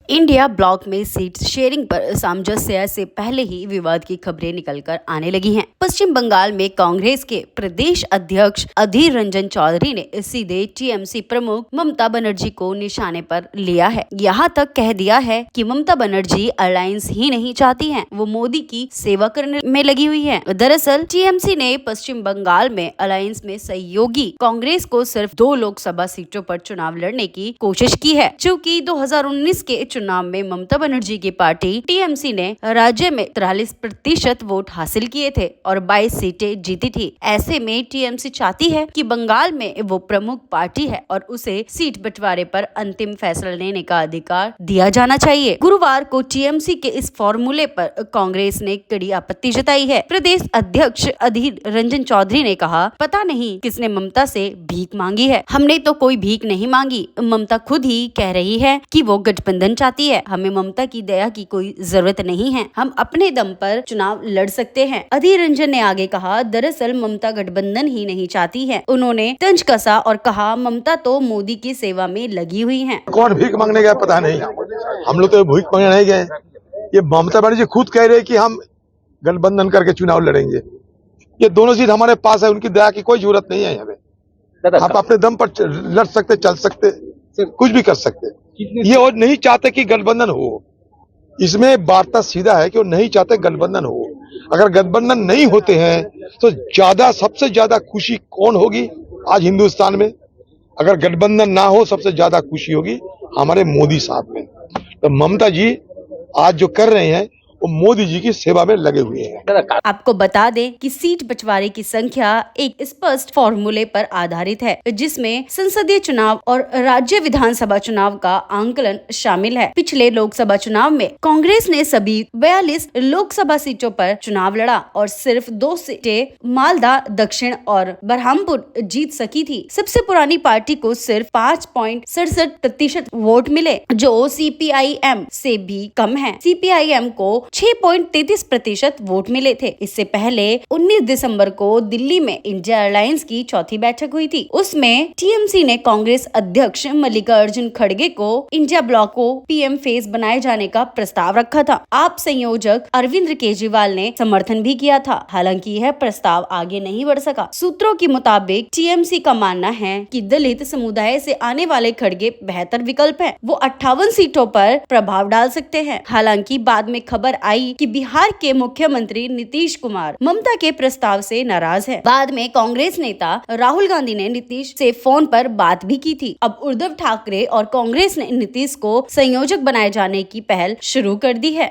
India block में seat sharing पर सामंजस्य से पहले ही विवाद की खबरें निकलकर आने लगी हैं। पश्चिम बंगाल में कांग्रेस के प्रदेश अध्यक्ष अधीर रंजन चौधरी ने सीधे टीएमसी प्रमुख ममता बनर्जी को निशाने पर लिया है। यहाँ तक कह दिया है कि ममता बनर्जी अलायंस ही नहीं चाहती हैं, वो मोदी की सेवा करने में लगी हुई हैं। दरअसल टीएमसी ने पश्चिम बंगाल में अलायंस में सहयोगी कांग्रेस को सिर्फ 2 लोकसभा सीटों पर चुनाव लड़ने की कोशिश की है। चूँकि 2019 के चुनाव में ममता बनर्जी की पार्टी टीएमसी ने राज्य में 43% वोट हासिल किए थे और 22 सीटें जीती थी। ऐसे में टीएमसी चाहती है कि बंगाल में वो प्रमुख पार्टी है और उसे सीट बंटवारे पर अंतिम फैसला लेने का अधिकार दिया जाना चाहिए। गुरुवार को टीएमसी के इस फॉर्मूले पर कांग्रेस ने कड़ी आपत्ति जताई है। प्रदेश अध्यक्ष अधीर रंजन चौधरी ने कहा, पता नहीं किसने ममता से भीख मांगी है, हमने तो कोई भीख नहीं मांगी। ममता खुद ही कह रही है कि वो गठबंधन चाहती है, हमें ममता की दया की कोई जरूरत नहीं है, हम अपने दम पर चुनाव लड़ सकते हैं। अधीर रंजन ने आगे कहा, दरअसल ममता गठबंधन ही नहीं चाहती है। उन्होंने तंज कसा और कहा, ममता तो मोदी की सेवा में लगी हुई हैं। कौन भीख मांगने गया पता नहीं, हम लोग तो भीख मांगने नहीं गए। ये ममता बनर्जी खुद कह रहे कि हम गठबंधन करके चुनाव लड़ेंगे। ये दोनों सीट हमारे पास है, उनकी दया की कोई जरूरत नहीं है। हमें आप अपने दम पर लड़ सकते, चल सकते, कुछ भी कर सकते। ये वो नहीं चाहते कि गठबंधन हो। इसमें वार्ता सीधा है कि वो नहीं चाहते गठबंधन हो। अगर गठबंधन नहीं होते हैं तो सबसे ज्यादा खुशी कौन होगी आज हिंदुस्तान में? अगर गठबंधन ना हो सबसे ज्यादा खुशी होगी हमारे मोदी साहब में। तो ममता जी आज जो कर रहे हैं वो मोदी जी की सेवा में लगे हुए हैं। आपको बता दें कि सीट बंटवारे की संख्या एक स्पष्ट फॉर्मूले पर आधारित है, जिसमें संसदीय चुनाव और राज्य विधानसभा चुनाव का आंकलन शामिल है। पिछले लोकसभा चुनाव में कांग्रेस ने सभी 42 लोकसभा सीटों पर चुनाव लड़ा और सिर्फ 2 सीटें मालदा दक्षिण और बरहामपुर जीत सकी थी। सबसे पुरानी पार्टी को सिर्फ 5.67% वोट मिले, जो सीपीआईएम से भी कम है। सीपीआईएम को 6.33% वोट मिले थे। इससे पहले 19 दिसंबर को दिल्ली में इंडिया अलायंस की चौथी बैठक हुई थी। उसमें टीएमसी ने कांग्रेस अध्यक्ष मल्लिकार्जुन खड़गे को इंडिया ब्लॉक को पीएम फेस बनाए जाने का प्रस्ताव रखा था। आप संयोजक अरविंद केजरीवाल ने समर्थन भी किया था। हालांकि यह प्रस्ताव आगे नहीं बढ़ सका। सूत्रों के मुताबिक टीएमसी का मानना है कि दलित समुदाय से आने वाले खड़गे बेहतर विकल्प है। वो 58 सीटों पर प्रभाव डाल सकते हैं। हालांकि बाद में खबर आई कि बिहार के मुख्यमंत्री नीतीश कुमार ममता के प्रस्ताव से नाराज है। बाद में कांग्रेस नेता राहुल गांधी ने नीतीश से फोन पर बात भी की थी। अब उद्धव ठाकरे और कांग्रेस ने नीतीश को संयोजक बनाए जाने की पहल शुरू कर दी है।